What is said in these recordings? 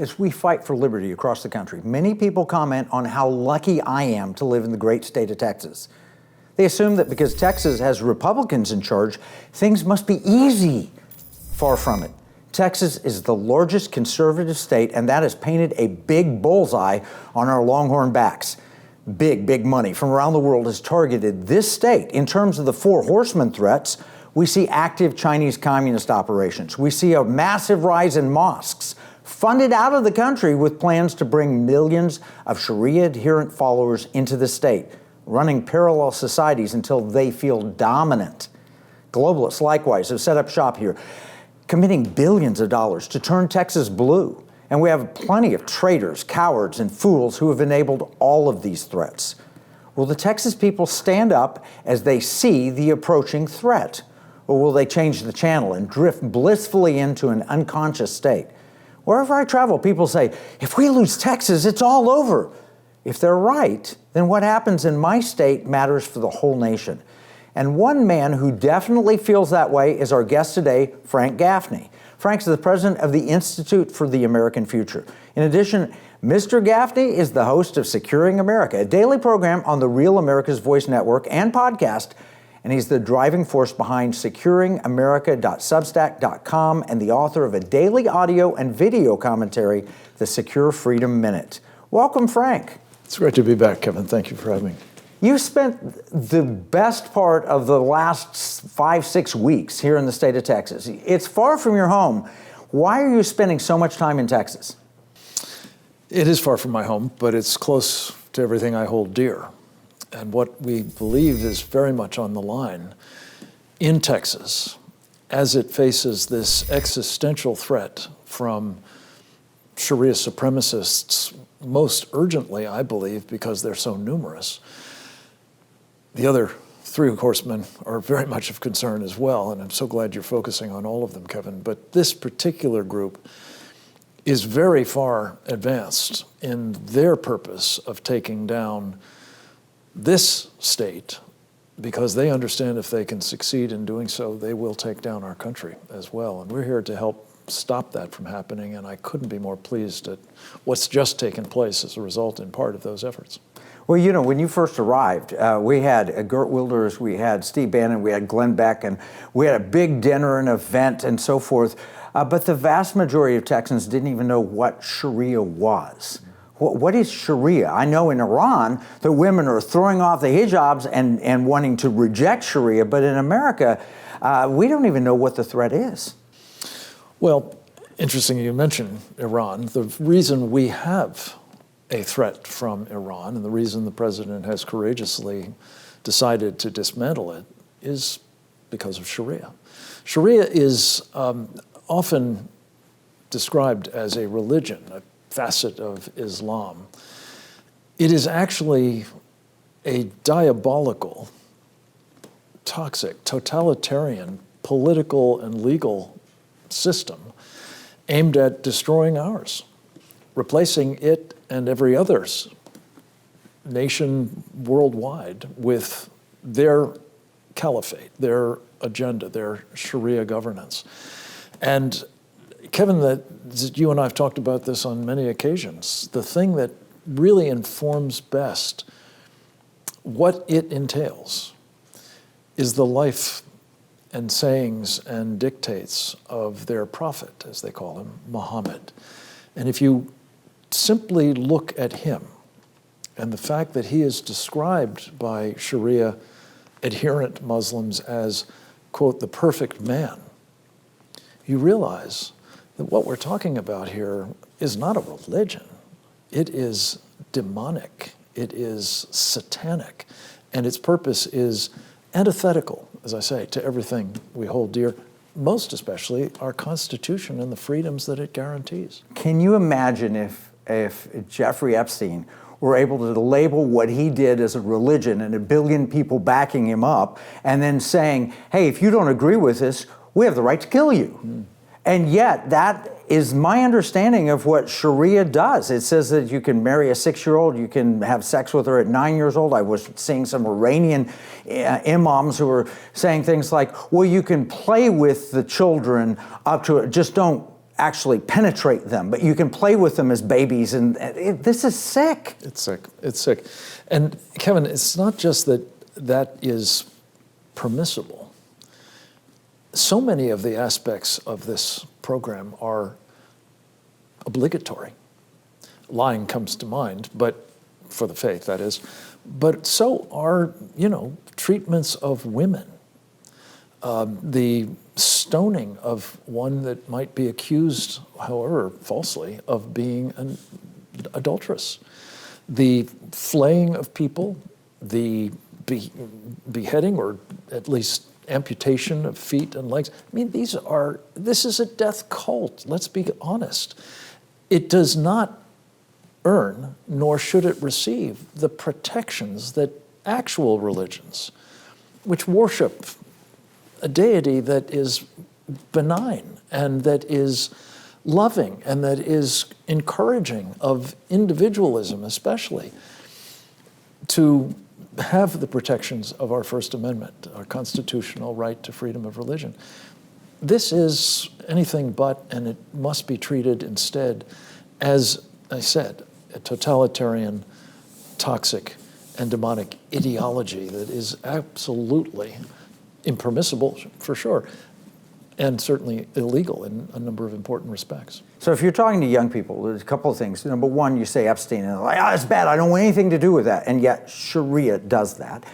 As we fight for liberty across the country, many people comment on how lucky I am to live in the great state of Texas. They assume that because Texas has Republicans in charge, things must be easy. Far from it. Texas is the largest conservative state, and that has painted a big bullseye on our longhorn backs. Big money from around the world has targeted this state. In terms of the four horsemen threats, we see active Chinese communist operations. We see a massive rise in mosques funded out of the country with plans to bring millions of Sharia-adherent followers into the state, running parallel societies until they feel dominant. Globalists, likewise, have set up shop here, committing billions of dollars to turn Texas blue. And we have plenty of traitors, cowards, and fools who have enabled all of these threats. Will the Texas people stand up as they see the approaching threat? Or will they change the channel and drift blissfully into an unconscious state? Wherever I travel, people say, if we lose Texas, it's all over. If they're right, then what happens in my state matters for the whole nation. And one man who definitely feels that way is our guest today, Frank Gaffney. Frank's the president of the Institute for the American Future. In addition, Mr. Gaffney is the host of Securing America, a daily program on the Real America's Voice Network and podcast, and he's the driving force behind securingamerica.substack.com and the author of a daily audio and video commentary, The Secure Freedom Minute. Welcome, Frank. It's great to be back, Kevin. Thank you for having me. You spent the best part of the last 5-6 weeks here in the state of Texas. It's far from your home. Why are you spending so much time in Texas? It is far from my home, but it's close to everything I hold dear. And what we believe is very much on the line in Texas as it faces this existential threat from Sharia supremacists, most urgently, I believe, because they're so numerous. The other three horsemen are very much of concern as well, and I'm so glad you're focusing on all of them, Kevin. But this particular group is very far advanced in their purpose of taking down this state, because they understand if they can succeed in doing so, they will take down our country as well. And we're here to help stop that from happening, and I couldn't be more pleased at what's just taken place as a result in part of those efforts. Well, you know, when you first arrived, we had Gert Wilders, we had Steve Bannon, we had Glenn Beck, and we had a big dinner and event and so forth. But the vast majority of Texans didn't even know what Sharia was. What is Sharia? I know in Iran, the women are throwing off the hijabs and wanting to reject Sharia, but in America, we don't even know what the threat is. Well, interesting you mention Iran. The reason we have a threat from Iran, and the reason the president has courageously decided to dismantle it, is because of Sharia. Sharia is often described as a religion, a facet of Islam. It is actually a diabolical, toxic, totalitarian, political and legal system aimed at destroying ours, replacing it and every other nation worldwide with their caliphate, their agenda, their Sharia governance. And Kevin, that you and I have talked about this on many occasions. The thing that really informs best what it entails is the life and sayings and dictates of their prophet, as they call him, Muhammad. And if you simply look at him and the fact that he is described by Sharia adherent Muslims as, quote, the perfect man, you realize that what we're talking about here is not a religion. It is demonic. It is satanic. And its purpose is antithetical, as I say, to everything we hold dear, most especially our Constitution and the freedoms that it guarantees. Can you imagine if Jeffrey Epstein were able to label what he did as a religion and 1 billion people backing him up and then saying, hey, if you don't agree with this, we have the right to kill you. And yet that is my understanding of what Sharia does. It says that you can marry a 6-year-old, you can have sex with her at 9 years old. I was seeing some Iranian imams who were saying things like, well, you can play with the children up to it, just don't actually penetrate them, but you can play with them as babies, and this is sick. It's sick. It's sick. And Kevin, it's not just that that is permissible. So many of the aspects of this program are obligatory. Lying comes to mind, but for the faith, that is. But so are, treatments of women. The stoning of one that might be accused, however falsely, of being an adulteress. The flaying of people, the beheading or at least amputation of feet and legs. I mean, this is a death cult, let's be honest. It does not earn, nor should it receive, the protections that actual religions, which worship a deity that is benign and that is loving and that is encouraging of individualism especially, to have the protections of our First Amendment, our constitutional right to freedom of religion. This is anything but, and it must be treated instead as I said, a totalitarian, toxic, and demonic ideology that is absolutely impermissible, for sure, and certainly illegal in a number of important respects. So if you're talking to young people, there's a couple of things. Number one, you say Epstein, and they're like, it's bad, I don't want anything to do with that. And yet Sharia does that.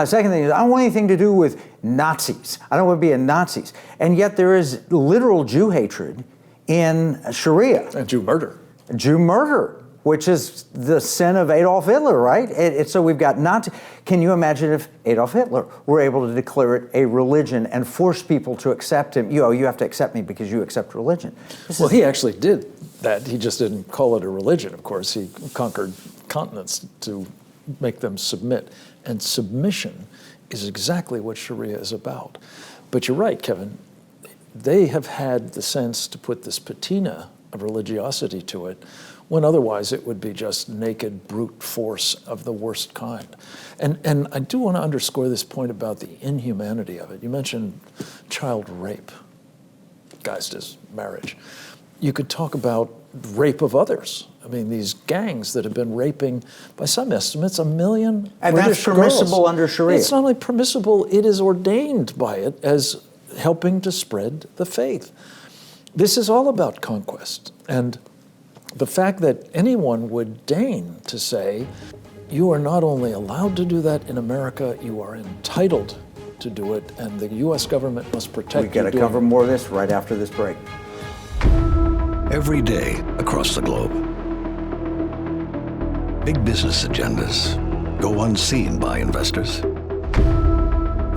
Second thing is, I don't want anything to do with Nazis. I don't want to be a Nazis. And yet there is literal Jew hatred in Sharia. And Jew murder. Jew murder, which is the sin of Adolf Hitler, right? So we've got Nazi. Can you imagine if Adolf Hitler were able to declare it a religion and force people to accept him? You have to accept me because you accept religion. He actually did that. He just didn't call it a religion, of course. He conquered continents to make them submit. And submission is exactly what Sharia is about. But you're right, Kevin. They have had the sense to put this patina of religiosity to it, when otherwise it would be just naked brute force of the worst kind. And I do want to underscore this point about the inhumanity of it. You mentioned child rape, guised as marriage. You could talk about rape of others. I mean, these gangs that have been raping, by some estimates, 1 million and British that's permissible girls. under Sharia. It's not only permissible, it is ordained by it as helping to spread the faith. This is all about conquest. And the fact that anyone would deign to say, you are not only allowed to do that in America, you are entitled to do it, and the U.S. government must protect you. We've got to cover more of this right after this break. Every day across the globe, big business agendas go unseen by investors.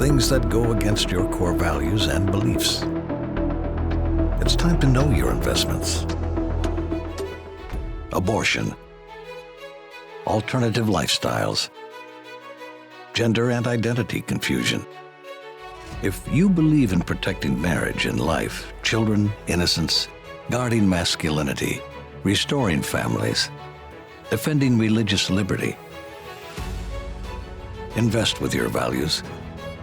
Things that go against your core values and beliefs. It's time to know your investments. Abortion, alternative lifestyles, gender and identity confusion. If you believe in protecting marriage and life, children, innocence, guarding masculinity, restoring families, defending religious liberty, invest with your values.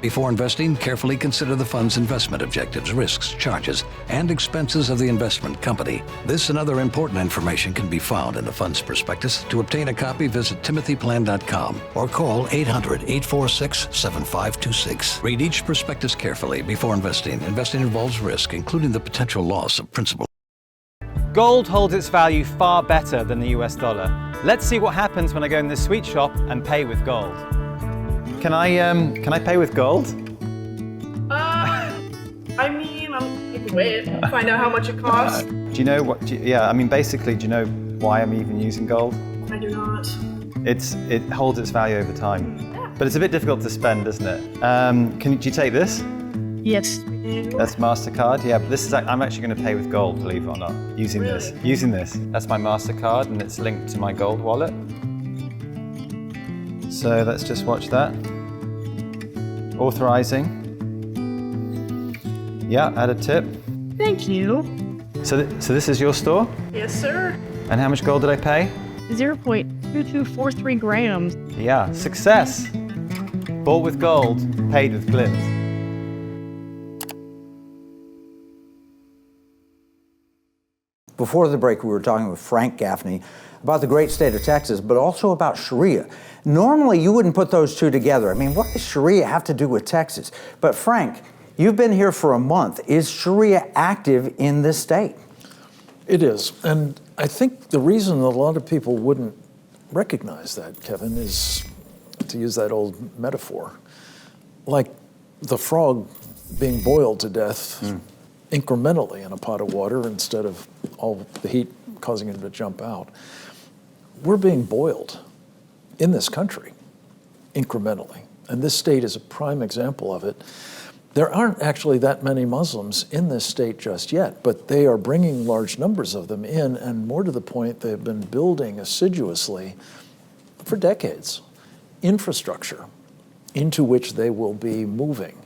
Before investing, carefully consider the fund's investment objectives, risks, charges, and expenses of the investment company. This and other important information can be found in the fund's prospectus. To obtain a copy, visit timothyplan.com or call 800-846-7526. Read each prospectus carefully before investing. Investing involves risk, including the potential loss of principal. Gold holds its value far better than the US dollar. Let's see what happens when I go in this sweet shop and pay with gold. Can I pay with gold? I mean, you can wait, find out how much it costs. Do you know what? Basically, do you know why I'm even using gold? I do not. It holds its value over time, but it's a bit difficult to spend, isn't it? Do you take this? Yes. That's MasterCard. Yeah, but I'm actually going to pay with gold, believe it or not. Using this. That's my MasterCard, and it's linked to my gold wallet. So let's just watch that. Authorizing. Yeah, add a tip. Thank you. So this is your store? Yes, sir. And how much gold did I pay? 0.2243 grams. Yeah, success. Bought with gold, paid with glitz. Before the break, we were talking with Frank Gaffney about the great state of Texas, but also about Sharia. Normally, you wouldn't put those two together. I mean, what does Sharia have to do with Texas? But Frank, you've been here for a month. Is Sharia active in this state? It is. And I think the reason a lot of people wouldn't recognize that, Kevin, is, to use that old metaphor, like the frog being boiled to death incrementally in a pot of water instead of all the heat causing him to jump out. We're being boiled in this country incrementally. And this state is a prime example of it. There aren't actually that many Muslims in this state just yet, but they are bringing large numbers of them in, and more to the point, they've been building assiduously for decades infrastructure into which they will be moving.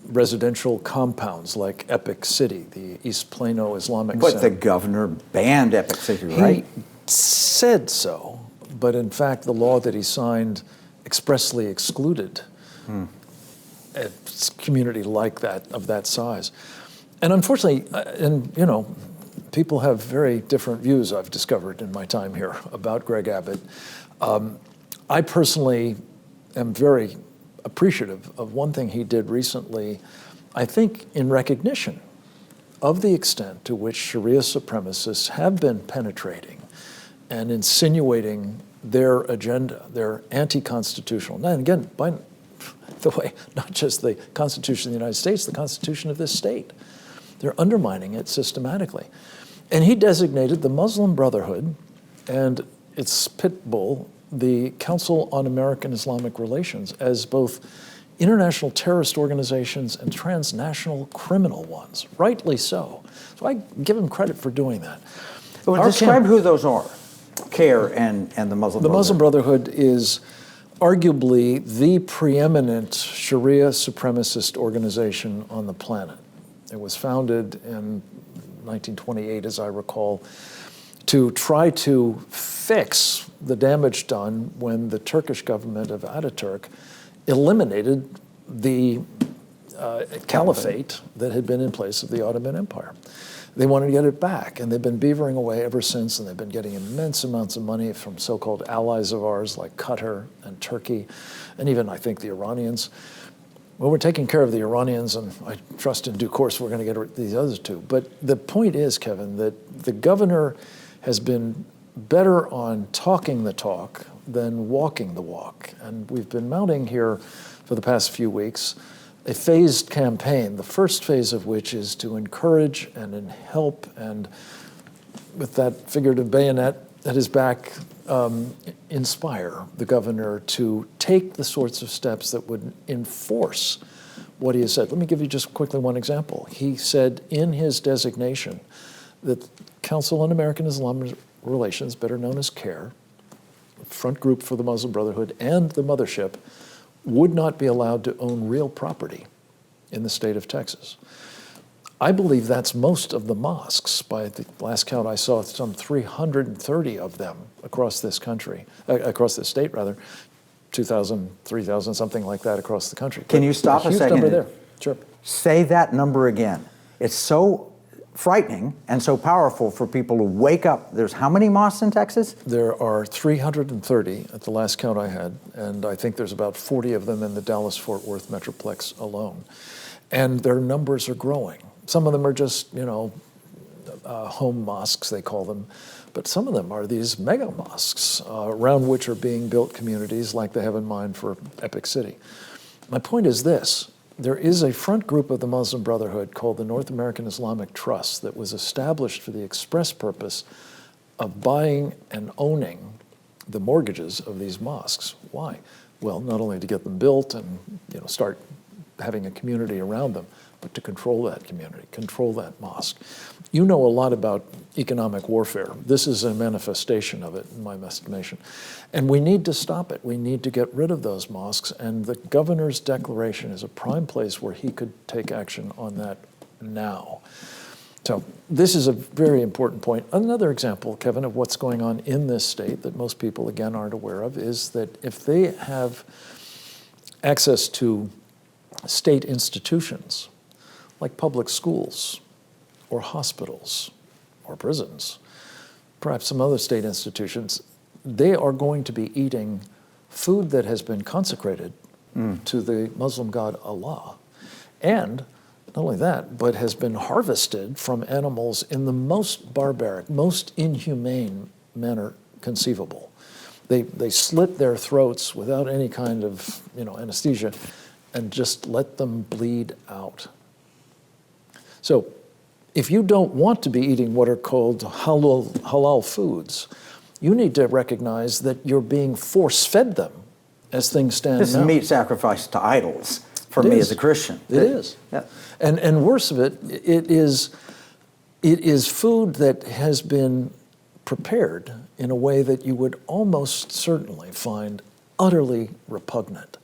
Residential compounds like Epic City, the East Plano Islamic But Center. the governor banned Epic City, right? He said so, but in fact, the law that he signed expressly excluded a community like that, of that size. And unfortunately, people have very different views, I've discovered in my time here, about Greg Abbott. I personally am very appreciative of one thing he did recently, I think in recognition of the extent to which Sharia supremacists have been penetrating and insinuating their agenda, their anti-constitutional, and again, by the way, not just the Constitution of the United States, the Constitution of this state. They're undermining it systematically. And he designated the Muslim Brotherhood and its pit bull, the Council on American Islamic Relations, as both international terrorist organizations and transnational criminal ones, rightly so. So I give him credit for doing that. Well, describe who those are, CARE and the Muslim Brotherhood. The Muslim Brotherhood is arguably the preeminent Sharia supremacist organization on the planet. It was founded in 1928, as I recall, to try to fix the damage done when the Turkish government of Ataturk eliminated the caliphate that had been in place of the Ottoman Empire. They wanted to get it back, and they've been beavering away ever since, and they've been getting immense amounts of money from so-called allies of ours like Qatar and Turkey, and even, I think, the Iranians. Well, we're taking care of the Iranians, and I trust in due course we're going to get these other two. But the point is, Kevin, that the governor has been better on talking the talk than walking the walk. And we've been mounting here for the past few weeks a phased campaign, the first phase of which is to encourage and help and, with that figurative bayonet at his back, inspire the governor to take the sorts of steps that would enforce what he has said. Let me give you just quickly one example. He said in his designation that Council on American Islamic Relations, better known as CARE, front group for the Muslim Brotherhood, and the mothership would not be allowed to own real property in the state of Texas. I believe that's most of the mosques. By the last count I saw, some 330 of them across this country, across this state rather, 2,000, 3,000, something like that across the country. Can you stop a huge second? Number there. Sure. Say that number again. It's so frightening and so powerful for people to wake up. There's how many mosques in Texas? There are 330 at the last count I had, and I think there's about 40 of them in the Dallas-Fort Worth Metroplex alone. And their numbers are growing. Some of them are just, home mosques, they call them, but some of them are these mega mosques around which are being built communities like they have in mind for Epic City. My point is this. There is a front group of the Muslim Brotherhood called the North American Islamic Trust that was established for the express purpose of buying and owning the mortgages of these mosques. Why? Well, not only to get them built and start having a community around them, but to control that community, control that mosque. You know a lot about economic warfare. This is a manifestation of it, in my estimation. And we need to stop it. We need to get rid of those mosques. And the governor's declaration is a prime place where he could take action on that now. So this is a very important point. Another example, Kevin, of what's going on in this state that most people, again, aren't aware of is that if they have access to state institutions like public schools or hospitals or prisons, perhaps some other state institutions, they are going to be eating food that has been consecrated to the Muslim god Allah. And not only that, but has been harvested from animals in the most barbaric, most inhumane manner conceivable. They slit their throats without any kind of anesthesia and just let them bleed out. So if you don't want to be eating what are called halal foods, you need to recognize that you're being force-fed them as things stand now. This is meat sacrificed to idols for me as a Christian. It is. Yeah. And worse of it, it is food that has been prepared in a way that you would almost certainly find utterly repugnant.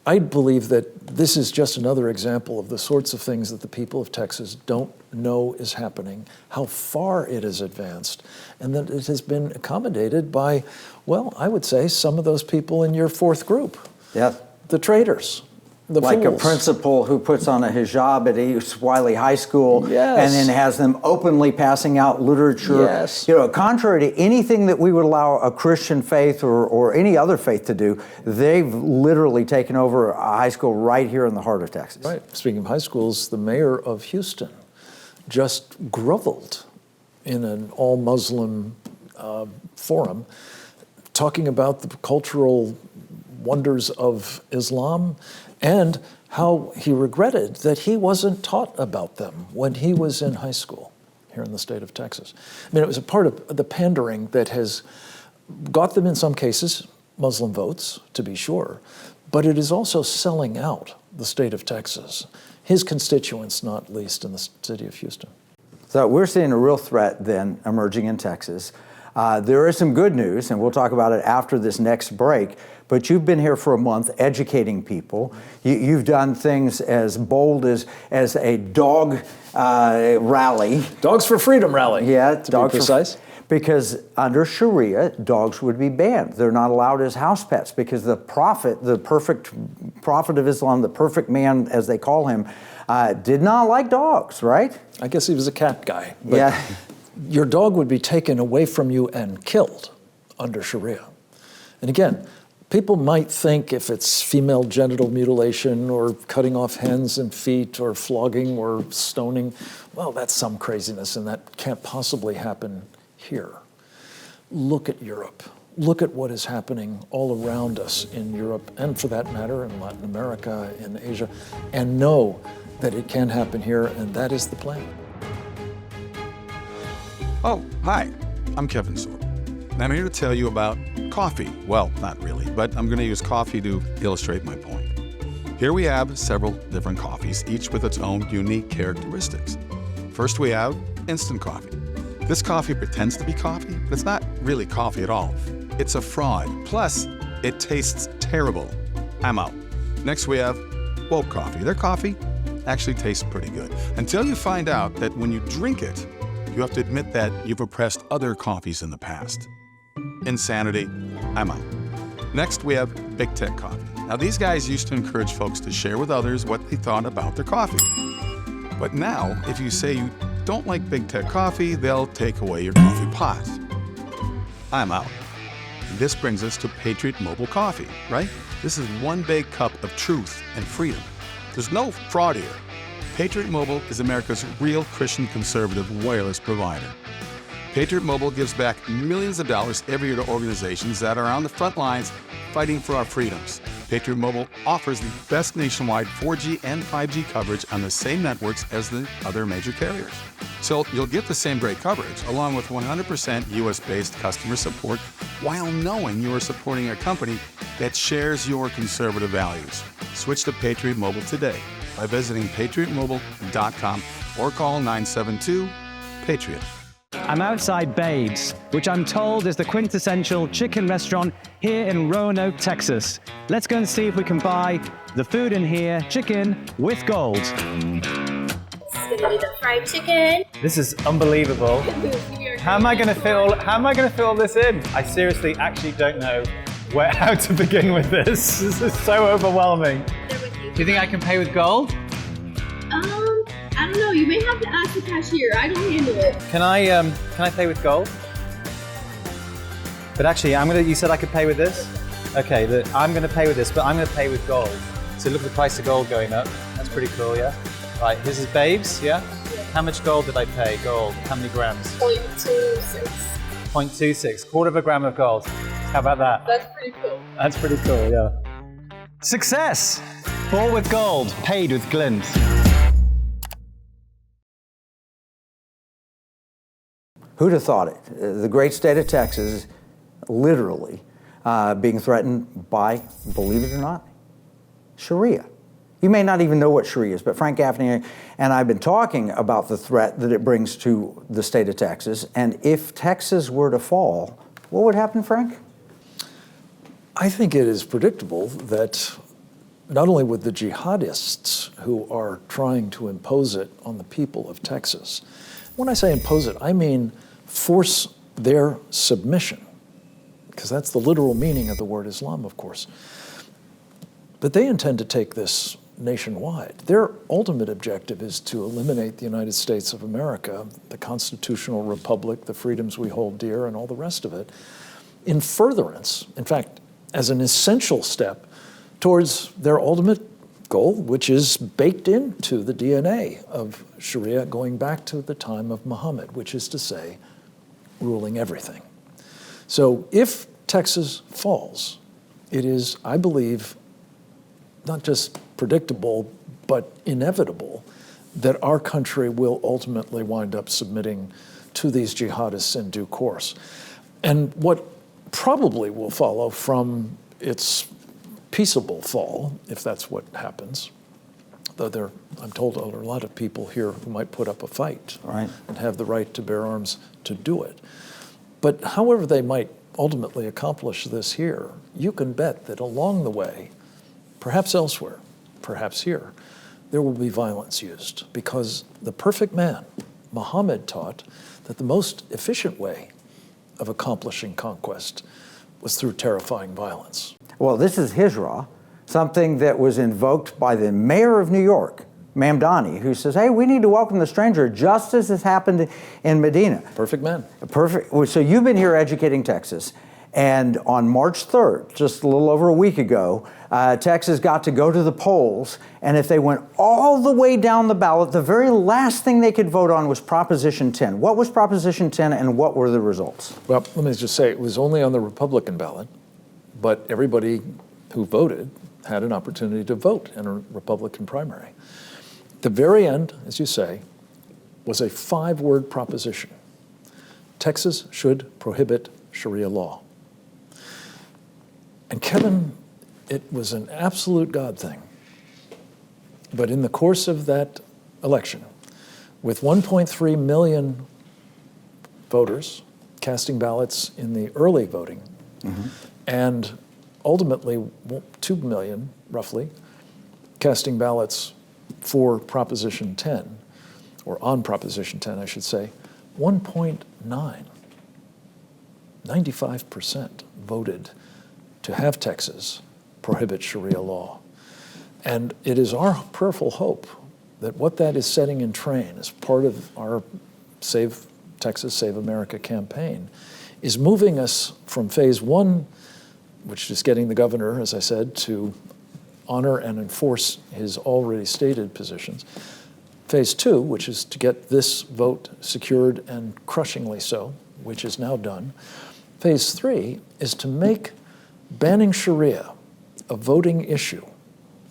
I believe that this is just another example of the sorts of things that the people of Texas don't know is happening, how far it has advanced, and that it has been accommodated by, well, I would say some of those people in your fourth group. Yeah. The traitors. The like fools. a principal who puts on a hijab at East Wiley High School Yes. and then has them openly passing out literature. Yes. Contrary to anything that we would allow a Christian faith or any other faith to do, they've literally taken over a high school right here in the heart of Texas. Right. Speaking of high schools, the mayor of Houston just groveled in an all-Muslim forum talking about the cultural wonders of Islam and how he regretted that he wasn't taught about them when he was in high school here in the state of Texas. I mean, it was a part of the pandering that has got them in some cases Muslim votes, to be sure, but it is also selling out the state of Texas, his constituents, not least in the city of Houston. So we're seeing a real threat then emerging in Texas. There is some good news, and we'll talk about it after this next break, but you've been here for a month educating people. You've done things as bold as a dog rally. Dogs for Freedom rally, Yeah, to be precise. Because under Sharia, dogs would be banned. They're not allowed as house pets because the perfect prophet of Islam, the perfect man, as they call him, did not like dogs, right? I guess he was a cat guy. But Yeah. your dog would be taken away from you and killed under Sharia. And again, people might think if it's female genital mutilation or cutting off hands and feet or flogging or stoning, well, that's some craziness and that can't possibly happen here. Look at Europe. Look at what is happening all around us in Europe and, for that matter, in Latin America, in Asia, and know that it can happen here, and that is the plan. Oh, hi, I'm Kevin Sorb, and I'm here to tell you about coffee. Well, not really, but I'm going to use coffee to illustrate my point. Here we have several different coffees, each with its own unique characteristics. First, we have instant coffee. This coffee pretends to be coffee, but it's not really coffee at all. It's a fraud. Plus, it tastes terrible. I'm out. Next, we have woke coffee. Their coffee actually tastes pretty good, until you find out that when you drink it, you have to admit that you've oppressed other coffees in the past. Insanity, I'm out. Next, we have Big Tech Coffee. Now, these guys used to encourage folks to share with others what they thought about their coffee. But now, if you say you don't like Big Tech Coffee, they'll take away your coffee pot. I'm out. This brings us to Patriot Mobile Coffee, right? This is one big cup of truth and freedom. There's no fraud here. Patriot Mobile is America's real Christian conservative wireless provider. Patriot Mobile gives back millions of dollars every year to organizations that are on the front lines fighting for our freedoms. Patriot Mobile offers the best nationwide 4G and 5G coverage on the same networks as the other major carriers. So you'll get the same great coverage along with 100% US-based customer support while knowing you are supporting a company that shares your conservative values. Switch to Patriot Mobile today by visiting patriotmobile.com or call 972-PATRIOT. I'm outside Babe's, which I'm told is the quintessential chicken restaurant here in Roanoke, Texas. Let's go and see if we can buy the food in here, chicken with gold. This is gonna be the fried chicken. This is unbelievable. How am I going to fill this in? I seriously actually don't know how to begin with this. This is so overwhelming. They're with you. Do you think I can pay with gold? I don't know. You may have to ask the cashier. I don't handle it. Can I pay with gold? But actually, you said I could pay with this? Okay, I'm gonna pay with this, but I'm gonna pay with gold. So look at the price of gold going up. That's pretty cool, yeah? Right, this is babes, yeah? How much gold did I pay? Gold, how many grams? 0.26. 0.26, quarter of a gram of gold. How about that? That's pretty cool. That's pretty cool, yeah. Success! Bought with gold, paid with glint. Who'd have thought it? The great state of Texas, literally being threatened by, believe it or not, Sharia. You may not even know what Sharia is, but Frank Gaffney and I have been talking about the threat that it brings to the state of Texas. And if Texas were to fall, what would happen, Frank? I think it is predictable that not only would the jihadists who are trying to impose it on the people of Texas, when I say impose it, I mean force their submission, because that's the literal meaning of the word Islam, of course. But they intend to take this nationwide. Their ultimate objective is to eliminate the United States of America, the constitutional republic, the freedoms we hold dear, and all the rest of it, in furtherance, in fact, as an essential step towards their ultimate goal, which is baked into the DNA of Sharia going back to the time of Muhammad, which is to say, ruling everything. So if Texas falls, it is, I believe, not just predictable, but inevitable that our country will ultimately wind up submitting to these jihadists in due course. And what probably will follow from its peaceable fall, if that's what happens, though I'm told there are a lot of people here who might put up a fight and have the right to bear arms to do it. But however they might ultimately accomplish this here, you can bet that along the way, perhaps elsewhere, perhaps here, there will be violence used, because the perfect man, Muhammad, taught that the most efficient way of accomplishing conquest was through terrifying violence. Well, this is Hijra, something that was invoked by the mayor of New York, Mamdani, who says, hey, we need to welcome the stranger, just as has happened in Medina. Perfect man. Perfect. So you've been here educating Texas, and on March 3rd, just a little over a week ago, Texas got to go to the polls, and if they went all the way down the ballot, the very last thing they could vote on was Proposition 10. What was Proposition 10, and what were the results? Well, let me just say, it was only on the Republican ballot, but everybody who voted had an opportunity to vote in a Republican primary. The very end, as you say, was a 5-word proposition. Texas should prohibit Sharia law. And Kevin, it was an absolute God thing. But in the course of that election, with 1.3 million voters casting ballots in the early voting, and ultimately 2 million, roughly, casting ballots for Proposition 10, or on Proposition 10, I should say, 1.9, 95% voted to have Texas prohibit Sharia law. And it is our prayerful hope that what that is setting in train as part of our Save Texas, Save America campaign is moving us from phase 1, which is getting the governor, as I said, to honor and enforce his already stated positions. Phase 2, which is to get this vote secured and crushingly so, which is now done. Phase 3 is to make banning Sharia a voting issue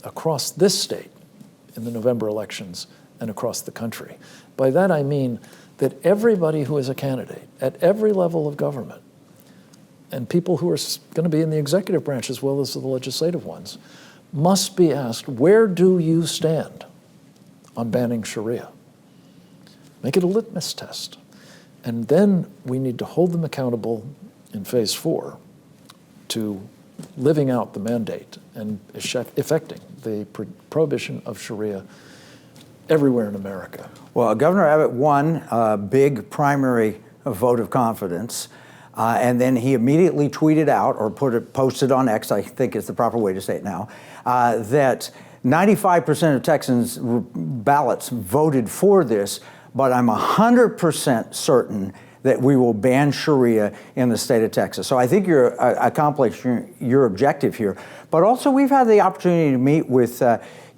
across this state in the November elections and across the country. By that I mean that everybody who is a candidate at every level of government, and people who are going to be in the executive branch as well as the legislative ones, must be asked, where do you stand on banning Sharia? Make it a litmus test. And then we need to hold them accountable in phase 4 to living out the mandate and effecting the prohibition of Sharia everywhere in America. Well, Governor Abbott won a big primary vote of confidence, and then he immediately tweeted out, or posted on X, I think is the proper way to say it now, that 95% of Texans' ballots voted for this, but I'm 100% certain that we will ban Sharia in the state of Texas. So I think you're accomplishing your objective here. But also, we've had the opportunity to meet with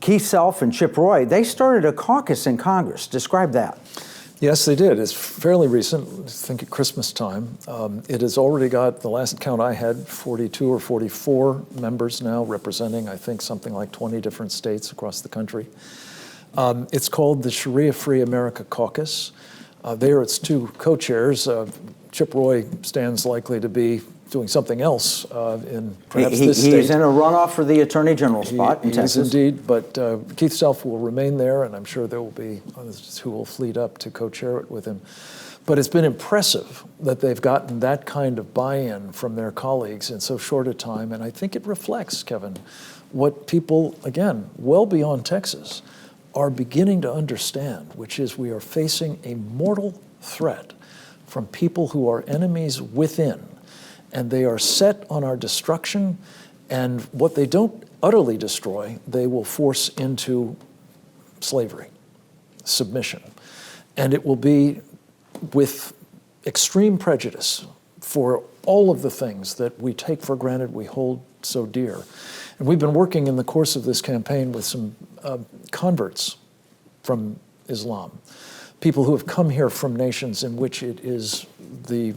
Keith Self and Chip Roy. They started a caucus in Congress. Describe that. Yes, they did. It's fairly recent, I think at Christmas time. It has already got, the last count I had, 42 or 44 members now, representing, I think, something like 20 different states across the country. It's called the Sharia Free America Caucus. There it's two co-chairs. Chip Roy stands likely to be doing something else in perhaps this state. He's in a runoff for the Attorney General spot in Texas. He is indeed, but Keith Self will remain there, and I'm sure there will be others who will fleet up to co-chair it with him. But it's been impressive that they've gotten that kind of buy-in from their colleagues in so short a time, and I think it reflects, Kevin, what people, again, well beyond Texas, are beginning to understand, which is we are facing a mortal threat from people who are enemies within, and they are set on our destruction, and what they don't utterly destroy, they will force into slavery, submission. And it will be with extreme prejudice for all of the things that we take for granted, we hold so dear. And we've been working in the course of this campaign with some converts from Islam, people who have come here from nations in which it is the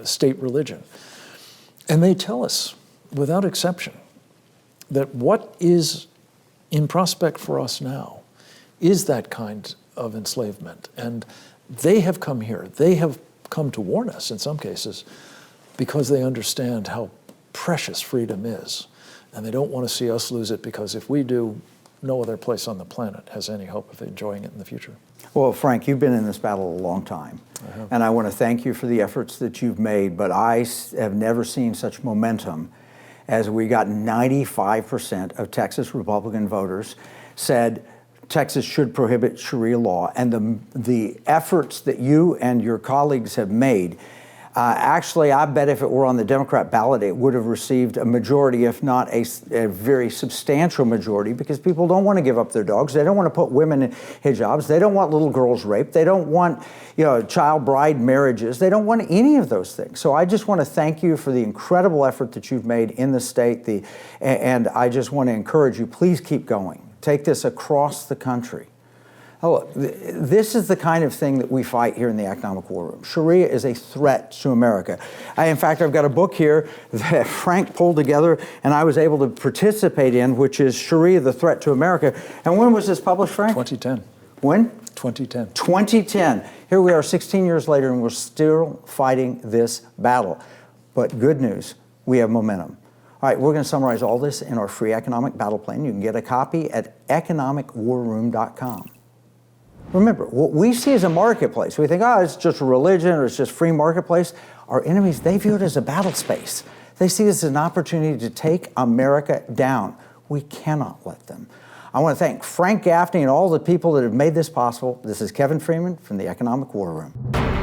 state religion. And they tell us, without exception, that what is in prospect for us now is that kind of enslavement. And they have come here. They have come to warn us in some cases because they understand how precious freedom is. And they don't want to see us lose it, because if we do, no other place on the planet has any hope of enjoying it in the future. Well, Frank, you've been in this battle a long time, and I want to thank you for the efforts that you've made, but I have never seen such momentum as we got 95% of Texas Republican voters said Texas should prohibit Sharia law, and the efforts that you and your colleagues have made, actually, I bet if it were on the Democrat ballot, it would have received a majority, if not a very substantial majority, because people don't want to give up their dogs. They don't want to put women in hijabs. They don't want little girls raped. They don't want, child bride marriages. They don't want any of those things. So I just want to thank you for the incredible effort that you've made in the state. And I just want to encourage you, please keep going. Take this across the country. Oh, this is the kind of thing that we fight here in the Economic War Room. Sharia is a threat to America. In fact, I've got a book here that Frank pulled together and I was able to participate in, which is Sharia, the Threat to America. And when was this published, Frank? 2010. When? 2010. 2010. Here we are 16 years later and we're still fighting this battle. But good news, we have momentum. All right, we're going to summarize all this in our free economic battle plan. You can get a copy at economicwarroom.com. Remember, what we see as a marketplace, we think, it's just a religion or it's just free marketplace. Our enemies, they view it as a battle space. They see this as an opportunity to take America down. We cannot let them. I want to thank Frank Gaffney and all the people that have made this possible. This is Kevin Freeman from the Economic War Room.